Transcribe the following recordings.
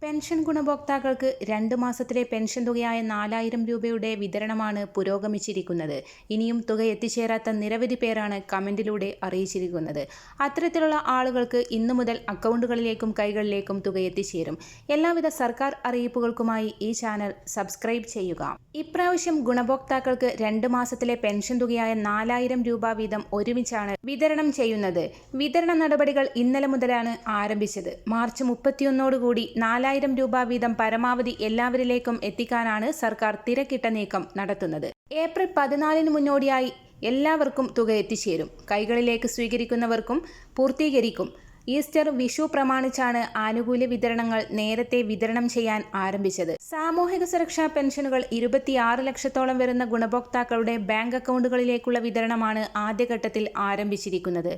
Pension ഗുണഭോക്താക്കൾക്ക് 2 മാസത്തിലെ pension തുകയായ 4000 രൂപയുടെ വിതരണമാണ് പുരോഗമിച്ചിരിക്കുന്നത്. ഇനിയും തുക എത്തിച്ചേരാത്ത നിരവധി പേരാണ് കമന്റിലൂടെ അറിയിച്ചിരിക്കുന്നത്. അത്തരത്തിലുള്ള ആളുകൾക്ക് ഇന്നു മുതൽ അക്കൗണ്ടുകളിലേക്കും കൈകളിലേക്കും തുക എത്തിച്ചേരും. എല്ലാവിധ സർക്കാർ അറിയിപ്പുകൾക്കുമായി ഈ ചാനൽ സബ്സ്ക്രൈബ് ചെയ്യുക. ഇപ്രാവശ്യം ഗുണഭോക്താക്കൾക്ക് 2 മാസത്തിലെ പെൻഷൻ തുകയായ 4000 രൂപ വീതം ഒരുമിച്ചാണ് വിതരണം ചെയ്യുന്നത്. വിതരണ നടപടികൾ ഇന്നലെ മുതലാണ് ആരംഭിച്ചത്. മാർച്ച് 31 4000 രൂപ വീതം പരമാവധി എല്ലാവരിലേക്കും എത്തിക്കാനാണ് സർക്കാർ തിരക്കിട്ട നീക്കം നടത്തുന്നത്. ഏപ്രിൽ 14 മുന്നോടിയായി എല്ലാവർക്കും തുക എത്തിച്ചേരും. കൈകളിലേക്ക് സ്വീകരിക്കുന്നവർക്കും പൂർത്തീകരിക്കും. ഈസ്റ്റർ, വിഷു പ്രമാണിച്ചാണ് ആനുകൂല്യ വിതരണങ്ങൾ നേരത്തെ വിതരണം ചെയ്യാൻ ആരംഭിച്ചത്. സാമൂഹിക സുരക്ഷാ പെൻഷനുകൾ 26 ലക്ഷത്തോളം വരുന്ന ഗുണഭോക്താക്കളുടെ ബാങ്ക് അക്കൗണ്ടുകളിലേക്കുള്ള വിതരണമാണ് ആദ്യഘട്ടത്തിൽ ആരംഭിച്ചിരിക്കുന്നത്.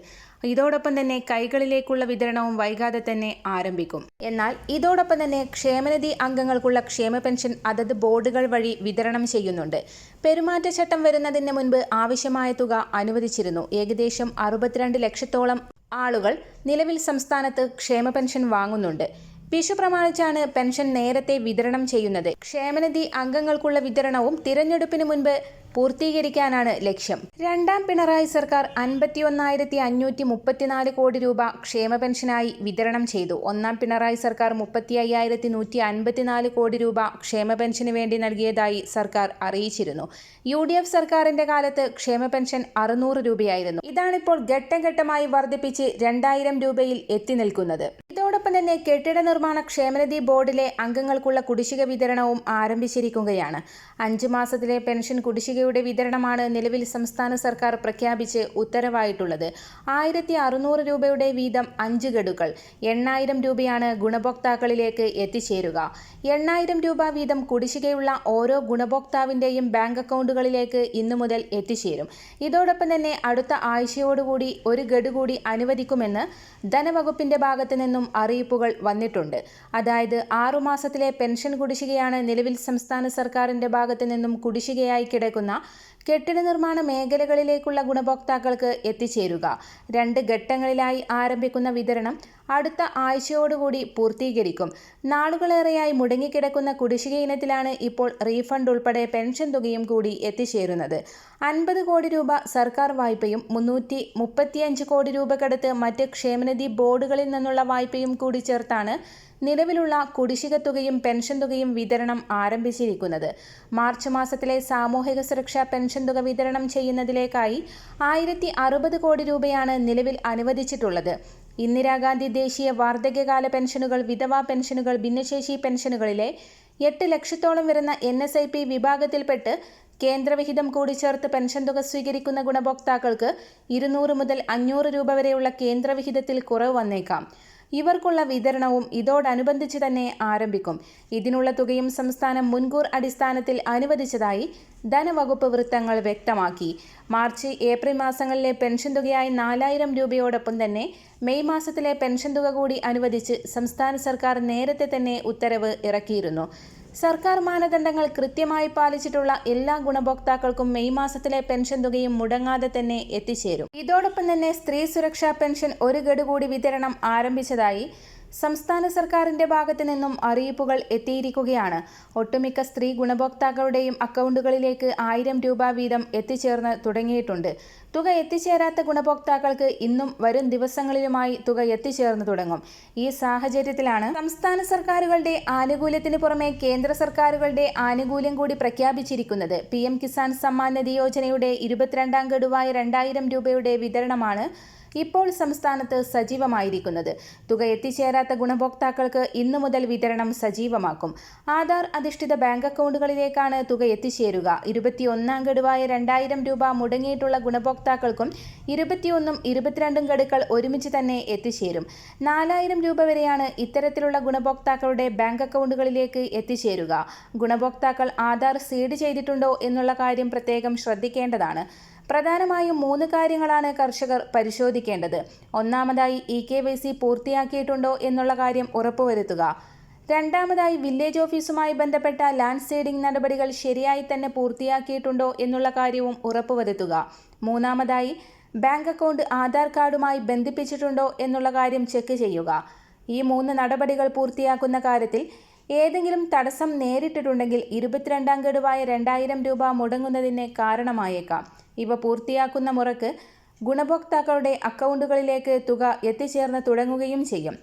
ഇതോടൊപ്പം തന്നെ കൈകളിലേക്കുള്ള വിതരണവും വൈകാതെ തന്നെ ആരംഭിക്കും. എന്നാൽ ഇതോടൊപ്പം തന്നെ ക്ഷേമനിധി അംഗങ്ങൾക്കുള്ള ക്ഷേമ പെൻഷൻ അതത് ബോർഡുകൾ വഴി വിതരണം ചെയ്യുന്നുണ്ട്. പെരുമാറ്റച്ചട്ടം വരുന്നതിന് മുൻപ് ആവശ്യമായ തുക അനുവദിച്ചിരുന്നു. ഏകദേശം 62 ലക്ഷത്തോളം ആളുകൾ നിലവിൽ സംസ്ഥാനത്ത് ക്ഷേമ പെൻഷൻ വാങ്ങുന്നുണ്ട്. വിഷു പ്രമാണിച്ചാണ് പെൻഷൻ നേരത്തെ വിതരണം ചെയ്യുന്നത്. ക്ഷേമനിധി അംഗങ്ങൾക്കുള്ള വിതരണവും തിരഞ്ഞെടുപ്പിന് മുൻപ് പൂർത്തീകരിക്കാനാണ് ലക്ഷ്യം. രണ്ടാം പിണറായി സർക്കാർ 51,534 കോടി രൂപ ക്ഷേമ പെൻഷനായി വിതരണം ചെയ്തു. ഒന്നാം പിണറായി സർക്കാർ 35,154 കോടി രൂപ ക്ഷേമ പെൻഷന് വേണ്ടി നൽകിയതായി സർക്കാർ അറിയിച്ചിരുന്നു. UDF സർക്കാരിന്റെ കാലത്ത് ക്ഷേമ പെൻഷൻ 600 രൂപയായിരുന്നു. ഇതാണിപ്പോൾ ഘട്ടം ഘട്ടമായി വർദ്ധിപ്പിച്ച് 2000 രൂപയിൽ എത്തി നിൽക്കുന്നത്. ഇതോടൊപ്പം തന്നെ കെട്ടിട നിർമ്മാണ ക്ഷേമനിധി ബോർഡിലെ അംഗങ്ങൾക്കുള്ള കുടിശ്ശിക വിതരണവും ആരംഭിച്ചിരിക്കുകയാണ്. 5 മാസത്തിലെ പെൻഷൻ കുടിശ്ശികയുടെ വിതരണമാണ് നിലവിൽ സംസ്ഥാന സർക്കാർ പ്രഖ്യാപിച്ച് ഉത്തരവായിട്ടുള്ളത്. 1600 രൂപയുടെ വീതം 5 ഗഡുക്കൾ 8000 രൂപയാണ് ഗുണഭോക്താക്കളിലേക്ക് എത്തിച്ചേരുക. 8000 രൂപ വീതം കുടിശ്ശികയുള്ള ഓരോ ഗുണഭോക്താവിന്റെയും ബാങ്ക് അക്കൗണ്ടുകളിലേക്ക് ഇന്നു മുതൽ എത്തിച്ചേരും. ഇതോടൊപ്പം തന്നെ അടുത്ത ആഴ്ചയോടുകൂടി 1 ഗഡു കൂടി അനുവദിക്കുമെന്ന് ധനവകുപ്പിന്റെ ഭാഗത്തു നിന്നും അറിയിപ്പുകൾ വന്നിട്ടുണ്ട്. അതായത് 6 മാസത്തിലെ പെൻഷൻ കുടിശ്ശികയാണ് നിലവിൽ സംസ്ഥാന സർക്കാരിന്റെ ഭാഗത്തു നിന്നും കുടിശ്ശികയായി കിടക്കുന്ന കെട്ടിട നിർമ്മാണ മേഖലകളിലേക്കുള്ള ഗുണഭോക്താക്കൾക്ക് എത്തിച്ചേരുക. 2 ഘട്ടങ്ങളിലായി ആരംഭിക്കുന്ന വിതരണം അടുത്ത ആഴ്ചയോടുകൂടി പൂർത്തീകരിക്കും. നാളുകളേറെയായി മുടങ്ങിക്കിടക്കുന്ന കുടിശ്ശിക ഇനത്തിലാണ് ഇപ്പോൾ റീഫണ്ട് ഉൾപ്പെടെ പെൻഷൻ തുകയും കൂടി എത്തിച്ചേരുന്നത്. 50 കോടി രൂപ സർക്കാർ വായ്പയും 335 കോടി രൂപക്കടുത്ത് മറ്റ് ക്ഷേമനിധി ബോർഡുകളിൽ നിന്നുള്ള വായ്പയും കൂടി ചേർത്താണ് നിലവിലുള്ള കുടിശ്ശിക തുകയും പെൻഷൻ തുകയും വിതരണം ആരംഭിച്ചിരിക്കുന്നത്. മാർച്ച് മാസത്തിലെ സാമൂഹിക സുരക്ഷാ പെൻഷൻ തുക വിതരണം ചെയ്യുന്നതിലേക്കായി 1060 കോടി രൂപയാണ് നിലവിൽ അനുവദിച്ചിട്ടുള്ളത്. ഇന്ദിരാഗാന്ധി ദേശീയ വാർദ്ധക്യകാല പെൻഷനുകൾ, വിധവാ പെൻഷനുകൾ, ഭിന്നശേഷി പെൻഷനുകളിലെ 8 ലക്ഷത്തോളം വരുന്ന NSIP വിഭാഗത്തിൽപ്പെട്ട് കേന്ദ്രവിഹിതം കൂടി ചേർത്ത് പെൻഷൻ തുക സ്വീകരിക്കുന്ന ഗുണഭോക്താക്കൾക്ക് 200 മുതൽ 500 രൂപ വരെയുള്ള കേന്ദ്രവിഹിതത്തിൽ കുറവ് വന്നേക്കാം. ഇവർക്കുള്ള വിതരണവും ഇതോടനുബന്ധിച്ച് തന്നെ ആരംഭിക്കും. ഇതിനുള്ള തുകയും സംസ്ഥാനം മുൻകൂർ അടിസ്ഥാനത്തിൽ അനുവദിച്ചതായി ധനവകുപ്പ് വൃത്തങ്ങൾ വ്യക്തമാക്കി. മാർച്ച്, ഏപ്രിൽ മാസങ്ങളിലെ പെൻഷൻ തുകയായ 4000 രൂപയോടൊപ്പം തന്നെ മെയ് മാസത്തിലെ പെൻഷൻ തുക കൂടി അനുവദിച്ച് സംസ്ഥാന സർക്കാർ നേരത്തെ തന്നെ ഉത്തരവ് ഇറക്കിയിരുന്നു. സർക്കാർ മാനദണ്ഡങ്ങൾ കൃത്യമായി പാലിച്ചിട്ടുള്ള എല്ലാ ഗുണഭോക്താക്കൾക്കും മെയ് മാസത്തിലെ പെൻഷൻ തുകയും മുടങ്ങാതെ തന്നെ എത്തിച്ചേരും. ഇതോടൊപ്പം തന്നെ സ്ത്രീ സുരക്ഷാ പെൻഷൻ 1 ഗഡു കൂടി വിതരണം ആരംഭിച്ചതായി സംസ്ഥാന സർക്കാരിന്റെ ഭാഗത്തു നിന്നും അറിയിപ്പുകൾ എത്തിയിരിക്കുകയാണ്. ഒട്ടുമിക്ക സ്ത്രീ ഗുണഭോക്താക്കളുടെയും അക്കൗണ്ടുകളിലേക്ക് 1000 രൂപ വീതം എത്തിച്ചേർന്ന് തുടങ്ങിയിട്ടുണ്ട്. തുക എത്തിച്ചേരാത്ത ഗുണഭോക്താക്കൾക്ക് ഇന്നും വരും ദിവസങ്ങളിലുമായി തുക എത്തിച്ചേർന്ന് തുടങ്ങും. ഈ സാഹചര്യത്തിലാണ് സംസ്ഥാന സർക്കാരുകളുടെ ആനുകൂല്യത്തിന് പുറമെ കേന്ദ്ര സർക്കാരുകളുടെ ആനുകൂല്യം കൂടി പ്രഖ്യാപിച്ചിരിക്കുന്നത്. PM കിസാൻ സമ്മാൻ നിധി യോജനയുടെ 22ാം ഗഡുവായ 2000 രൂപയുടെ വിതരണമാണ് ഇപ്പോൾ സംസ്ഥാനത്ത് സജീവമായിരിക്കുന്നത്. തുക എത്തിച്ചേരാത്ത ഗുണഭോക്താക്കൾക്ക് ഇന്നു മുതൽ വിതരണം സജീവമാക്കും. ആധാർ അധിഷ്ഠിത ബാങ്ക് അക്കൗണ്ടുകളിലേക്കാണ് തുക എത്തിച്ചേരുക. 21ാം ഗഡുവായ 2000 രൂപ മുടങ്ങിയിട്ടുള്ള ഗുണഭോക്താക്കൾക്കും 21ഉം 22ഉം ഗഡുക്കൾ ഒരുമിച്ച് തന്നെ എത്തിച്ചേരും. 4000 രൂപ വരെയാണ് ഇത്തരത്തിലുള്ള ഗുണഭോക്താക്കളുടെ ബാങ്ക് അക്കൗണ്ടുകളിലേക്ക് എത്തിച്ചേരുക. ഗുണഭോക്താക്കൾ ആധാർ സീഡ് ചെയ്തിട്ടുണ്ടോ എന്നുള്ള കാര്യം പ്രത്യേകം ശ്രദ്ധിക്കേണ്ടതാണ്. പ്രധാനമായും 3 കാര്യങ്ങളാണ് കർഷകർ പരിശോധിക്കേണ്ടത്. ഒന്നാമതായി EKYC പൂർത്തിയാക്കിയിട്ടുണ്ടോ എന്നുള്ള കാര്യം ഉറപ്പുവരുത്തുക. രണ്ടാമതായി വില്ലേജ് ഓഫീസുമായി ബന്ധപ്പെട്ട ലാൻഡ് സീഡിംഗ് നടപടികൾ ശരിയായി തന്നെ പൂർത്തിയാക്കിയിട്ടുണ്ടോ എന്നുള്ള കാര്യവും ഉറപ്പുവരുത്തുക. മൂന്നാമതായി ബാങ്ക് അക്കൗണ്ട് ആധാർ കാർഡുമായി ബന്ധിപ്പിച്ചിട്ടുണ്ടോ എന്നുള്ള കാര്യം ചെക്ക് ചെയ്യുക. ഈ 3 നടപടികൾ പൂർത്തിയാക്കുന്ന കാര്യത്തിൽ ഏതെങ്കിലും തടസ്സം നേരിട്ടിട്ടുണ്ടെങ്കിൽ 22ാം ഗഡുവായ 2000 രൂപ മുടങ്ങുന്നതിന് കാരണമായേക്കാം. ഇവ പൂർത്തിയാക്കുന്ന മുറയ്ക്ക് ഗുണഭോക്താക്കളുടെ അക്കൗണ്ടുകളിലേക്ക് തുക എത്തിച്ചേർന്ന് തുടങ്ങുകയും ചെയ്യും.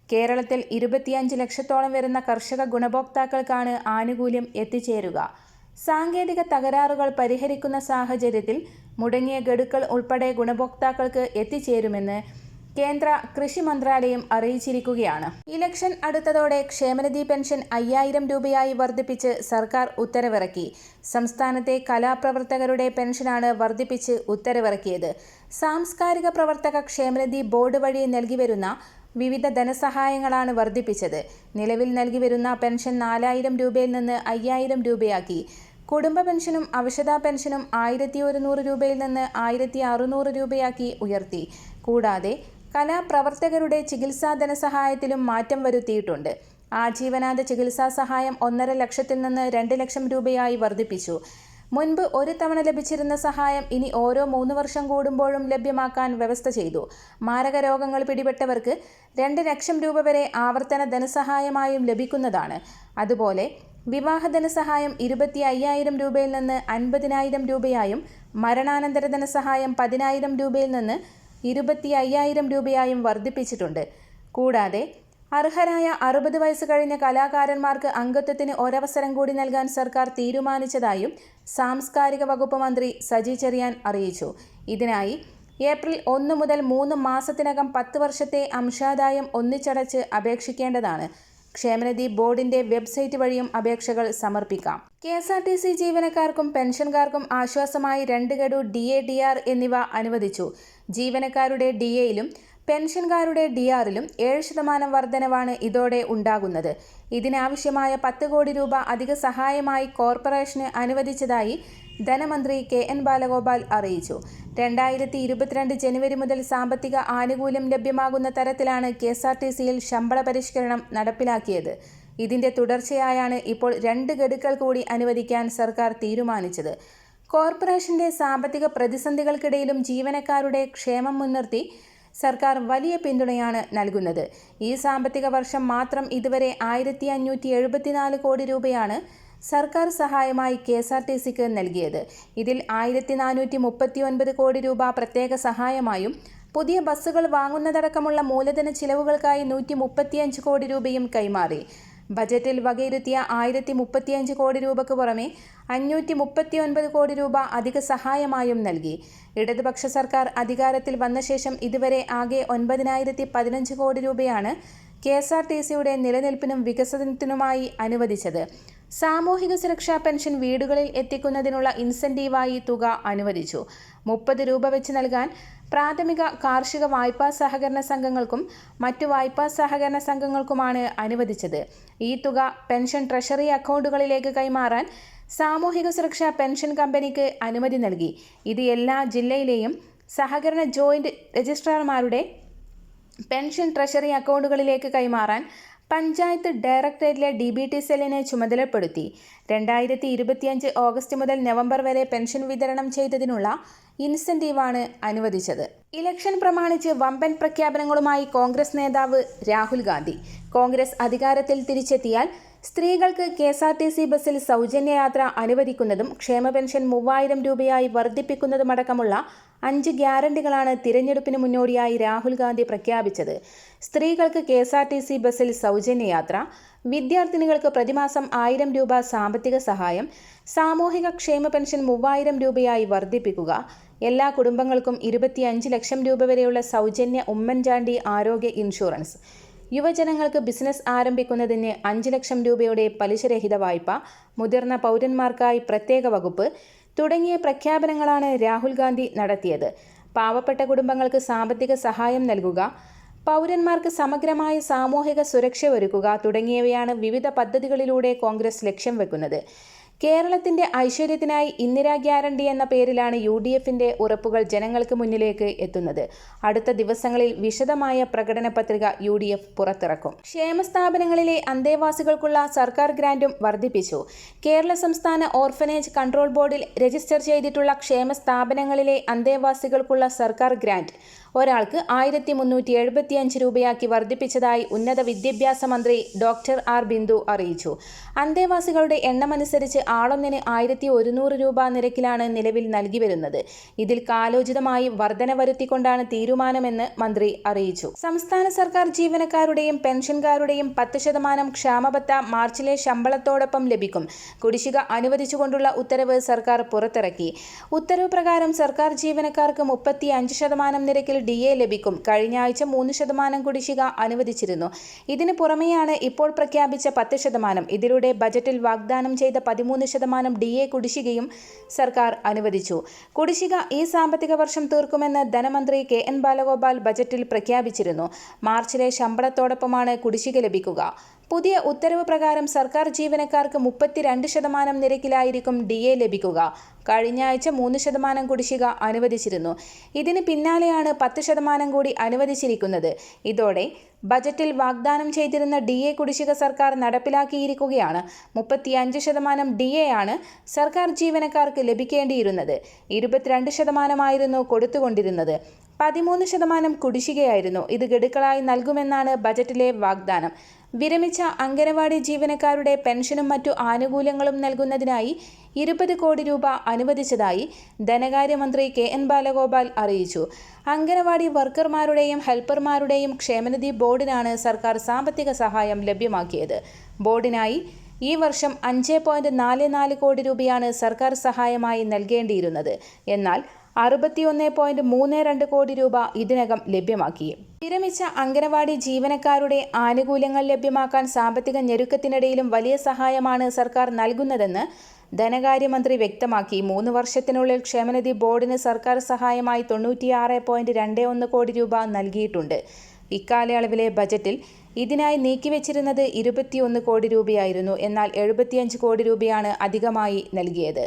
കേരളത്തിൽ 25 ലക്ഷത്തോളം വരുന്ന കർഷക ഗുണഭോക്താക്കൾക്കാണ് ആനുകൂല്യം എത്തിച്ചേരുക. സാങ്കേതിക തകരാറുകൾ പരിഹരിക്കുന്ന സാഹചര്യത്തിൽ മുടങ്ങിയ ഗഡുക്കൾ ഉൾപ്പെടെ ഗുണഭോക്താക്കൾക്ക് എത്തിച്ചേരുമെന്ന് കേന്ദ്ര കൃഷി മന്ത്രാലയം അറിയിച്ചിരിക്കുകയാണ്. ഇലക്ഷൻ അടുത്തതോടെ ക്ഷേമനിധി പെൻഷൻ 5000 രൂപയായി വർദ്ധിപ്പിച്ച് സർക്കാർ ഉത്തരവിറക്കി. സംസ്ഥാനത്തെ കലാപ്രവർത്തകരുടെ പെൻഷനാണ് വർദ്ധിപ്പിച്ച് ഉത്തരവിറക്കിയത്. സാംസ്കാരിക പ്രവർത്തക ക്ഷേമനിധി ബോർഡ് വഴി നൽകിവരുന്ന വിവിധ ധനസഹായങ്ങളാണ് വർദ്ധിപ്പിച്ചത്. നിലവിൽ നൽകിവരുന്ന പെൻഷൻ 4000 രൂപയിൽ നിന്ന് 5000 രൂപയാക്കി. കുടുംബ പെൻഷനും അവശതാ പെൻഷനും 1100 രൂപയിൽ നിന്ന് 1600 രൂപയാക്കി ഉയർത്തി. കൂടാതെ കലാപ്രവർത്തകരുടെ ചികിത്സാ ധനസഹായത്തിലും മാറ്റം വരുത്തിയിട്ടുണ്ട്. ആജീവനാന്ത ചികിത്സാ സഹായം 1.5 ലക്ഷത്തിൽ നിന്ന് 2 ലക്ഷം രൂപയായി വർദ്ധിപ്പിച്ചു. മുൻപ് ഒരു തവണ ലഭിച്ചിരുന്ന സഹായം ഇനി ഓരോ 3 വർഷം കൂടുമ്പോഴും ലഭ്യമാക്കാൻ വ്യവസ്ഥ ചെയ്തു. മാരക രോഗങ്ങൾ പിടിപെട്ടവർക്ക് 2 ലക്ഷം രൂപ വരെ ആവർത്തന ധനസഹായമായും ലഭിക്കുന്നതാണ്. അതുപോലെ വിവാഹ ധനസഹായം 25,000 രൂപയിൽ നിന്ന് 50,000 രൂപയായും മരണാനന്തര ധനസഹായം 10,000 രൂപയിൽ നിന്ന് 25,000 രൂപയായും വർദ്ധിപ്പിച്ചിട്ടുണ്ട്. കൂടാതെ അർഹരായ 60 വയസ്സ് കഴിഞ്ഞ കലാകാരന്മാർക്ക് അംഗത്വത്തിന് ഒരവസരം കൂടി നൽകാൻ സർക്കാർ തീരുമാനിച്ചതായും സാംസ്കാരിക വകുപ്പ് മന്ത്രി സജി ചെറിയാൻ അറിയിച്ചു. ഇതിനായി ഏപ്രിൽ 1 മുതൽ 3 മാസത്തിനകം 10 വർഷത്തെ അംശാദായം ഒന്നിച്ചടച്ച് അപേക്ഷിക്കേണ്ടതാണ്. ക്ഷേമനിധി ബോർഡിന്റെ വെബ്സൈറ്റ് വഴിയും അപേക്ഷകൾ സമർപ്പിക്കാം. KSRTC ജീവനക്കാർക്കും പെൻഷൻകാർക്കും ആശ്വാസമായി 2 ഗഡു DA, DR എന്നിവ അനുവദിച്ചു. ജീവനക്കാരുടെ DAയിലും പെൻഷൻകാരുടെ DRയിലും 7% വർധനവാണ് ഇതോടെ ഉണ്ടാകുന്നത്. ഇതിനാവശ്യമായ 10 കോടി രൂപ അധിക സഹായമായി കോർപ്പറേഷന് അനുവദിച്ചതായി ധനമന്ത്രി KN ബാലഗോപാൽ അറിയിച്ചു. 2022 ജനുവരി മുതൽ സാമ്പത്തിക ആനുകൂല്യം ലഭ്യമാകുന്ന തരത്തിലാണ് KSRTCയിൽ ശമ്പള പരിഷ്കരണം നടപ്പിലാക്കിയത്. ഇതിന്റെ തുടർച്ചയായാണ് ഇപ്പോൾ 2 ഗഡുക്കൾ കൂടി അനുവദിക്കാൻ സർക്കാർ തീരുമാനിച്ചത്. കോർപ്പറേഷന്റെ സാമ്പത്തിക പ്രതിസന്ധികൾക്കിടയിലും ജീവനക്കാരുടെ ക്ഷേമം മുൻനിർത്തി സർക്കാർ വലിയ പിന്തുണയാണ് നൽകുന്നത്. ഈ സാമ്പത്തിക വർഷം മാത്രം ഇതുവരെ 1574 കോടി രൂപയാണ് സർക്കാർ സഹായമായി KSRTCക്ക് നൽകിയത്. ഇതിൽ 1439 കോടി രൂപ പ്രത്യേക സഹായമായും പുതിയ ബസ്സുകൾ വാങ്ങുന്നതടക്കമുള്ള മൂലധന ചിലവുകൾക്കായി 135 കോടി രൂപയും കൈമാറി. ബജറ്റിൽ വകയിരുത്തിയ 1035 കോടി രൂപയ്ക്ക് പുറമെ 539 കോടി രൂപ അധിക സഹായമായും നൽകി. ഇടതുപക്ഷ സർക്കാർ അധികാരത്തിൽ വന്ന ശേഷം ഇതുവരെ ആകെ 9015 കോടി രൂപയാണ് KSRTCയുടെ നിലനിൽപ്പിനും വികസനത്തിനുമായി അനുവദിച്ചത്. സാമൂഹിക സുരക്ഷാ പെൻഷൻ വീടുകളിൽ എത്തിക്കുന്നതിനുള്ള ഇൻസെന്റീവായി തുക അനുവദിച്ചു. 30 രൂപ വെച്ച് നൽകാൻ പ്രാഥമിക കാർഷിക വായ്പാ സഹകരണ സംഘങ്ങൾക്കും മറ്റു വായ്പാ സഹകരണ സംഘങ്ങൾക്കുമാണ് അനുവദിച്ചത്. ഈ തുക പെൻഷൻ ട്രഷറി അക്കൗണ്ടുകളിലേക്ക് കൈമാറാൻ സാമൂഹിക സുരക്ഷാ പെൻഷൻ കമ്പനിക്ക് അനുമതി നൽകി. ഇത് എല്ലാ ജില്ലയിലെയും സഹകരണ ജോയിന്റ് രജിസ്ട്രാർമാരുടെ പെൻഷൻ ട്രഷറി അക്കൗണ്ടുകളിലേക്ക് കൈമാറാൻ പഞ്ചായത്ത് ഡയറക്ടറേറ്റിലെ DBT സെല്ലിനെ ചുമതലപ്പെടുത്തി. 2025 ഓഗസ്റ്റ് മുതൽ നവംബർ വരെ പെൻഷൻ വിതരണം ചെയ്തതിനുള്ള ഇൻസെന്റീവാണ് അനുവദിച്ചത്. ഇലക്ഷൻ പ്രമാണിച്ച് വമ്പൻ പ്രഖ്യാപനങ്ങളുമായി കോൺഗ്രസ് നേതാവ് രാഹുൽ ഗാന്ധി. കോൺഗ്രസ് അധികാരത്തിൽ തിരിച്ചെത്തിയാൽ സ്ത്രീകൾക്ക് KSRTC ബസ്സിൽ സൗജന്യ യാത്ര അനുവദിക്കുന്നതും ക്ഷേമ പെൻഷൻ 3000 രൂപയായി വർദ്ധിപ്പിക്കുന്നതുമടക്കമുള്ള 5 ഗ്യാരണ്ടികളാണ് തിരഞ്ഞെടുപ്പിന് മുന്നോടിയായി രാഹുൽ ഗാന്ധി പ്രഖ്യാപിച്ചത്. സ്ത്രീകൾക്ക് KSRTC ബസ്സിൽ സൗജന്യ യാത്ര, വിദ്യാർത്ഥിനികൾക്ക് പ്രതിമാസം 1000 രൂപ സാമ്പത്തിക സഹായം, സാമൂഹിക ക്ഷേമ പെൻഷൻ 3000 രൂപയായി വർദ്ധിപ്പിക്കുക, എല്ലാ കുടുംബങ്ങൾക്കും 25 ലക്ഷം രൂപ വരെയുള്ള സൗജന്യ ഉമ്മൻചാണ്ടി ആരോഗ്യ ഇൻഷുറൻസ്, യുവജനങ്ങൾക്ക് ബിസിനസ് ആരംഭിക്കുന്നതിന് 5 ലക്ഷം രൂപയുടെ പലിശരഹിത വായ്പ, മുതിർന്ന പൗരന്മാർക്കായി പ്രത്യേക വകുപ്പ് തുടങ്ങിയ പ്രഖ്യാപനങ്ങളാണ് രാഹുൽ ഗാന്ധി നടത്തിയത്. പാവപ്പെട്ട കുടുംബങ്ങൾക്ക് സാമ്പത്തിക സഹായം നൽകുക, പൗരന്മാർക്ക് സമഗ്രമായ സാമൂഹിക സുരക്ഷ ഒരുക്കുക തുടങ്ങിയവയാണ് വിവിധ പദ്ധതികളിലൂടെ കോൺഗ്രസ് ലക്ഷ്യം വെക്കുന്നത്. കേരളത്തിന്റെ ഐശ്വര്യത്തിനായി ഇന്ദിരാ ഗ്യാരണ്ടി എന്ന പേരിലാണ് UDFന്റെ ഉറപ്പുകൾ ജനങ്ങൾക്ക് മുന്നിലേക്ക് എത്തുന്നത്. അടുത്ത ദിവസങ്ങളിൽ വിശദമായ പ്രകടന പത്രിക UDF പുറത്തിറക്കും. ക്ഷേമസ്ഥാപനങ്ങളിലെ അന്തേവാസികൾക്കുള്ള സർക്കാർ ഗ്രാന്റും വർദ്ധിപ്പിച്ചു. കേരള സംസ്ഥാന ഓർഫനേജ് കൺട്രോൾ ബോർഡിൽ രജിസ്റ്റർ ചെയ്തിട്ടുള്ള ക്ഷേമ സ്ഥാപനങ്ങളിലെ അന്തേവാസികൾക്കുള്ള സർക്കാർ ഗ്രാന്റ് ഒരാൾക്ക് 1375 രൂപയാക്കി വർദ്ധിപ്പിച്ചതായി ഉന്നത വിദ്യാഭ്യാസ മന്ത്രി ഡോക്ടർ ആർ ബിന്ദു അറിയിച്ചു. അന്തേവാസികളുടെ എണ്ണമനുസരിച്ച് ആളൊന്നിന് 1100 രൂപ നിരക്കിലാണ് നിലവിൽ നൽകി വരുന്നത്. ഇതിൽ കാലോചിതമായി വർധന വരുത്തിക്കൊണ്ടാണ് തീരുമാനമെന്ന് മന്ത്രി അറിയിച്ചു. സംസ്ഥാന സർക്കാർ ജീവനക്കാരുടെയും പെൻഷൻകാരുടെയും 10% ക്ഷാമബത്ത മാർച്ചിലെ ശമ്പളത്തോടൊപ്പം ലഭിക്കും. കുടിശ്ശിക അനുവദിച്ചുകൊണ്ടുള്ള ഉത്തരവ് സർക്കാർ പുറത്തിറക്കി. ഉത്തരവ് പ്രകാരം സർക്കാർ ജീവനക്കാർക്ക് 35% നിരക്കിൽ DA ലഭിക്കും. കഴിഞ്ഞ ആഴ്ച 3% കുടിശ്ശിക അനുവദിച്ചിരുന്നു. ഇതിന് പുറമെയാണ് ഇപ്പോൾ പ്രഖ്യാപിച്ച 10%. ഇതിലൂടെ ബജറ്റിൽ വാഗ്ദാനം ചെയ്ത 13% DA കുടിശ്ശികയും സർക്കാർ അനുവദിച്ചു. കുടിശ്ശിക ഈ സാമ്പത്തിക വർഷം തീർക്കുമെന്ന് ധനമന്ത്രി KN ബാലഗോപാൽ ബജറ്റിൽ പ്രഖ്യാപിച്ചിരുന്നു. മാർച്ചിലെ ശമ്പളത്തോടൊപ്പമാണ് കുടിശ്ശിക ലഭിക്കുക. പുതിയ ഉത്തരവ് പ്രകാരം സർക്കാർ ജീവനക്കാർക്ക് 32% നിരക്കിലായിരിക്കും DA ലഭിക്കുക. കഴിഞ്ഞ ആഴ്ച 3% കുടിശ്ശിക അനുവദിച്ചിരുന്നു. ഇതിന് പിന്നാലെയാണ് 10% കൂടി അനുവദിച്ചിരിക്കുന്നത്. ഇതോടെ ബജറ്റിൽ വാഗ്ദാനം ചെയ്തിരുന്ന DA കുടിശ്ശിക സർക്കാർ നടപ്പിലാക്കിയിരിക്കുകയാണ്. 35% DA ആണ് സർക്കാർ ജീവനക്കാർക്ക് ലഭിക്കേണ്ടിയിരുന്നത്. 22% കൊടുത്തുകൊണ്ടിരുന്നത്. 13% കുടിശ്ശികയായിരുന്നു. ഇത് ഗഡുക്കളായി നൽകുമെന്നാണ് ബജറ്റിലെ വാഗ്ദാനം. വിരമിച്ച അംഗനവാടി ജീവനക്കാരുടെ പെൻഷനും മറ്റു ആനുകൂല്യങ്ങളും നൽകുന്നതിനായി 20 കോടി രൂപ അനുവദിച്ചതായി ധനകാര്യമന്ത്രി KN ബാലഗോപാൽ അറിയിച്ചു. അംഗനവാടി വർക്കർമാരുടെയും ഹെൽപ്പർമാരുടെയും ക്ഷേമനിധി ബോർഡിനാണ് സർക്കാർ സാമ്പത്തിക സഹായം ലഭ്യമാക്കിയത്. ബോർഡിനായി ഈ വർഷം 5.44 കോടി രൂപയാണ് സർക്കാർ സഹായമായി നൽകേണ്ടിയിരുന്നത്. എന്നാൽ 61.32 കോടി രൂപ ഇതിനകം ലഭ്യമാക്കി. വിരമിച്ച അംഗനവാടി ജീവനക്കാരുടെ ആനുകൂല്യങ്ങൾ ലഭ്യമാക്കാൻ സാമ്പത്തിക ഞെരുക്കത്തിനിടയിലും വലിയ സഹായമാണ് സർക്കാർ നൽകുന്നതെന്ന് ധനകാര്യമന്ത്രി വ്യക്തമാക്കി. 3 വർഷത്തിനുള്ളിൽ ക്ഷേമനിധി ബോർഡിന് സർക്കാർ സഹായമായി 96.21 കോടി രൂപ നൽകിയിട്ടുണ്ട്. ഇക്കാലയളവിലെ ബജറ്റിൽ ഇതിനായി നീക്കിവെച്ചിരുന്നത് 21 കോടി രൂപയായിരുന്നു. എന്നാൽ 75 കോടി രൂപയാണ് അധികമായി നൽകിയത്.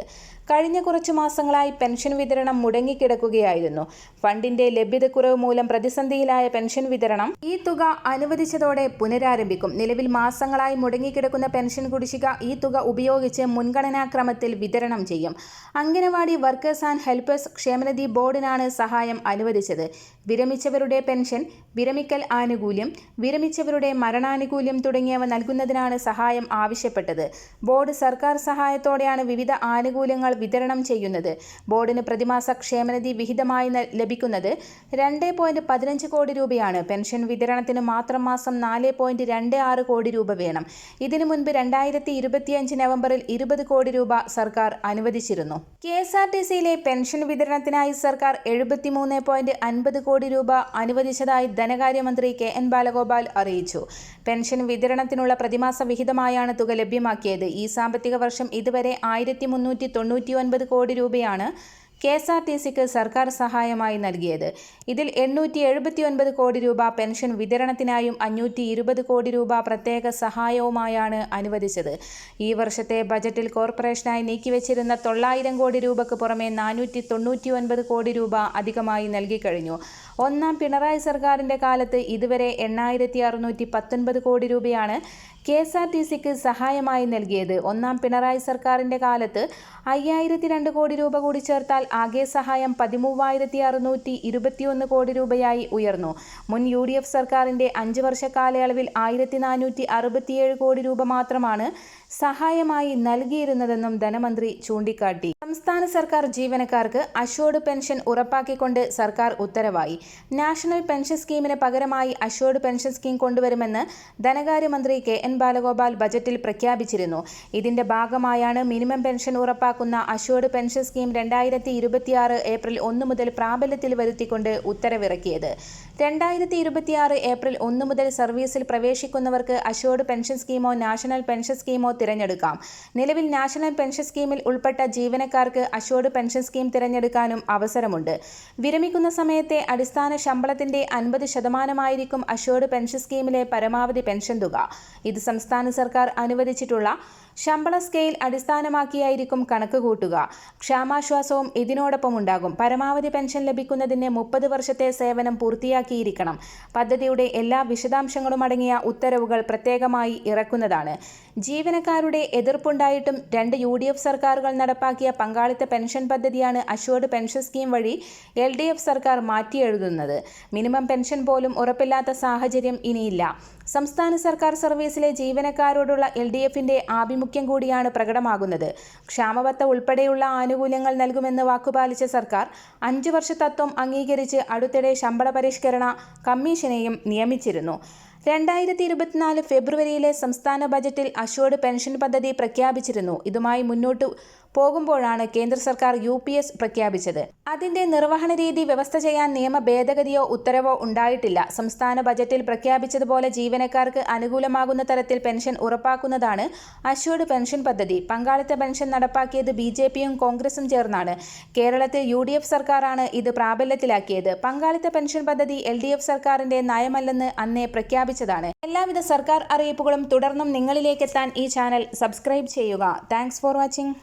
കഴിഞ്ഞ കുറച്ചു മാസങ്ങളായി പെൻഷൻ വിതരണം മുടങ്ങിക്കിടക്കുകയായിരുന്നു. ഫണ്ടിന്റെ ലഭ്യതക്കുറവ് മൂലം പ്രതിസന്ധിയിലായ പെൻഷൻ വിതരണം ഈ തുക അനുവദിച്ചതോടെ പുനരാരംഭിക്കും. നിലവിൽ മാസങ്ങളായി മുടങ്ങിക്കിടക്കുന്ന പെൻഷൻ കുടിശ്ശിക ഈ തുക ഉപയോഗിച്ച് മുൻഗണനാക്രമത്തിൽ വിതരണം ചെയ്യും. അംഗനവാടി വർക്കേഴ്സ് ആൻഡ് ഹെൽപ്പേഴ്സ് ക്ഷേമനിധി ബോർഡിനാണ് സഹായം അനുവദിച്ചത്. വിരമിച്ചവരുടെ പെൻഷൻ, വിരമിക്കൽ ആനുകൂല്യം, വിരമിച്ചവരുടെ മരണാനുകൂല്യം തുടങ്ങിയവ നൽകുന്നതിനാണ് സഹായം ആവശ്യപ്പെട്ടത്. ബോർഡ് സർക്കാർ സഹായത്തോടെയാണ് വിവിധ ആനുകൂല്യങ്ങൾ വിതരണം ചെയ്യുന്നത്. ബോർഡിന് പ്രതിമാസ ക്ഷേമനിധി വിഹിതമായി ലഭിക്കുന്നത് 2.15 കോടി രൂപയാണ്. പെൻഷൻ വിതരണത്തിന് മാത്രം മാസം 4.26 കോടി രൂപ വേണം. ഇതിനു മുൻപ് 2025 നവംബറിൽ 20 കോടി രൂപ സർക്കാർ അനുവദിച്ചിരുന്നു. KSRTCയിലെ പെൻഷൻ വിതരണത്തിനായി സർക്കാർ 73.50 കോടി രൂപ അനുവദിച്ചതായി ധനകാര്യമന്ത്രി KN ബാലഗോപാൽ അറിയിച്ചു. പെൻഷൻ വിതരണത്തിനുള്ള പ്രതിമാസ വിഹിതമായാണ് തുക ലഭ്യമാക്കിയത്. ഈ സാമ്പത്തിക വർഷം ഇതുവരെ 1399 കോടി രൂപയാണ് KSRTCക്ക് സർക്കാർ സഹായമായി നൽകിയത്. ഇതിൽ 879 കോടി രൂപ പെൻഷൻ വിതരണത്തിനായും 520 കോടി രൂപ പ്രത്യേക സഹായവുമായാണ് അനുവദിച്ചത്. ഈ വർഷത്തെ ബജറ്റിൽ കോർപ്പറേഷനായി നീക്കിവെച്ചിരുന്ന 900 കോടി രൂപയ്ക്ക് പുറമെ 499 കോടി രൂപ അധികമായി നൽകിക്കഴിഞ്ഞു. ഒന്നാം പിണറായി സർക്കാരിന്റെ കാലത്ത് ഇതുവരെ 8619 കോടി രൂപയാണ് KSRTCക്ക് സഹായമായി നൽകിയത്. ഒന്നാം പിണറായി സർക്കാരിന്റെ കാലത്ത് 5002 കോടി രൂപ കൂടി ചേർത്താൽ ആകെ സഹായം 13621 കോടി രൂപയായി ഉയർന്നു. മുൻ UDF സർക്കാരിന്റെ 5 വർഷ കാലയളവിൽ 1467 കോടി രൂപ മാത്രമാണ് സഹായമായി നൽകിയിരുന്നതെന്നും ധനമന്ത്രി ചൂണ്ടിക്കാട്ടി. സംസ്ഥാന സർക്കാർ ജീവനക്കാർക്ക് അഷ്വേർഡ് പെൻഷൻ ഉറപ്പാക്കിക്കൊണ്ട് സർക്കാർ ഉത്തരവായി. നാഷണൽ പെൻഷൻ സ്കീമിന് പകരമായി അഷ്വേർഡ് പെൻഷൻ സ്കീം കൊണ്ടുവരുമെന്ന് ധനകാര്യമന്ത്രി KN ബാലഗോപാൽ ബജറ്റിൽ പ്രഖ്യാപിച്ചിരുന്നു. ഇതിന്റെ ഭാഗമായാണ് മിനിമം പെൻഷൻ ഉറപ്പാക്കുന്ന അഷ്വേർഡ് പെൻഷൻ സ്കീം 2026 ഏപ്രിൽ 1 മുതൽ പ്രാബല്യത്തിൽ വരുത്തിക്കൊണ്ട് ഉത്തരവിറക്കിയത്. 2026 ഏപ്രിൽ 1 മുതൽ സർവീസിൽ പ്രവേശിക്കുന്നവർക്ക് അഷ്വേർഡ് പെൻഷൻ സ്കീമോ നാഷണൽ പെൻഷൻ സ്കീമോ തിരഞ്ഞെടുക്കാം. നിലവിൽ നാഷണൽ പെൻഷൻ സ്കീമിൽ ഉൾപ്പെട്ട ജീവനക്കാർക്ക് അഷ്വേർഡ് പെൻഷൻ സ്കീം തിരഞ്ഞെടുക്കാനും അവസരമുണ്ട്. വിരമിക്കുന്ന സമയത്തെ അടിസ്ഥാന ശമ്പളത്തിന്റെ 50% അഷ്വേർഡ് പെൻഷൻ സ്കീമിലെ പരമാവധി പെൻഷൻ തുക. ഇത് സംസ്ഥാന സർക്കാർ അനുവദിച്ചിട്ടുള്ള ശമ്പള സ്കെയിൽ അടിസ്ഥാനമാക്കിയായിരിക്കും കണക്ക് കൂട്ടുക. ക്ഷാമാശ്വാസവും ഇതിനോടൊപ്പം ഉണ്ടാകും. പരമാവധി പെൻഷൻ ലഭിക്കുന്നതിന് 30 വർഷത്തെ സേവനം പൂർത്തിയാക്കിയിരിക്കണം. പദ്ധതിയുടെ എല്ലാ വിശദാംശങ്ങളും അടങ്ങിയ ഉത്തരവുകൾ പ്രത്യേകമായി ഇറക്കുന്നതാണ്. ജീവനക്കാരുടെ എതിർപ്പുണ്ടായിട്ടും 2 UDF സർക്കാരുകൾ നടപ്പാക്കിയ പങ്കാളിത്ത പെൻഷൻ പദ്ധതിയാണ് അഷ്വേർഡ് പെൻഷൻ സ്കീം വഴി LDF സർക്കാർ മാറ്റിയെഴുതുന്നത്. മിനിമം പെൻഷൻ പോലും ഉറപ്പില്ലാത്ത സാഹചര്യം ഇനിയില്ല. സംസ്ഥാന സർക്കാർ സർവീസിലെ ജീവനക്കാരോടുള്ള LDFന്റെ ആഭിമുഖ്യം കൂടിയാണ് പ്രകടമാകുന്നത്. ക്ഷാമബത്ത ഉൾപ്പെടെയുള്ള ആനുകൂല്യങ്ങൾ നൽകുമെന്ന് വാക്കുപാലിച്ച സർക്കാർ 5 വർഷ തത്വം അംഗീകരിച്ച് അടുത്തിടെ ശമ്പള പരിഷ്കരണ കമ്മീഷനെയും നിയമിച്ചിരുന്നു. 2024 ഫെബ്രുവരിയിലെ സംസ്ഥാന ബജറ്റിൽ അഷ്വേർഡ് പെൻഷൻ പദ്ധതി പ്രഖ്യാപിച്ചിരുന്നു. ഇതുമായി മുന്നോട്ടു പോകുമ്പോഴാണ് കേന്ദ്ര സർക്കാർ UPS പ്രഖ്യാപിച്ചത്. അതിന്റെ നിർവഹണ രീതി വ്യവസ്ഥ ചെയ്യാൻ നിയമ ഭേദഗതിയോ ഉത്തരവോ ഉണ്ടായിട്ടില്ല. സംസ്ഥാന ബജറ്റിൽ പ്രഖ്യാപിച്ചതുപോലെ ജീവനക്കാർക്ക് അനുകൂലമാകുന്ന തരത്തിൽ പെൻഷൻ ഉറപ്പാക്കുന്നതാണ് അഷ്വേർഡ് പെൻഷൻ പദ്ധതി. പങ്കാളിത്ത പെൻഷൻ നടപ്പാക്കിയത് BJPയും കോൺഗ്രസും ചേർന്നാണ്. കേരളത്തിൽ UDF സർക്കാരാണ് ഇത് പ്രാബല്യത്തിലാക്കിയത്. പങ്കാളിത്ത പെൻഷൻ പദ്ധതി LDF സർക്കാരിന്റെ നയമല്ലെന്ന് അന്നേ പ്രഖ്യാപിച്ചതാണ്. എല്ലാവിധ സർക്കാർ അറിയിപ്പുകളും തുടർന്നും നിങ്ങളിലേക്കെത്താൻ ഈ ചാനൽ സബ്സ്ക്രൈബ് ചെയ്യുക. Thanks for watching.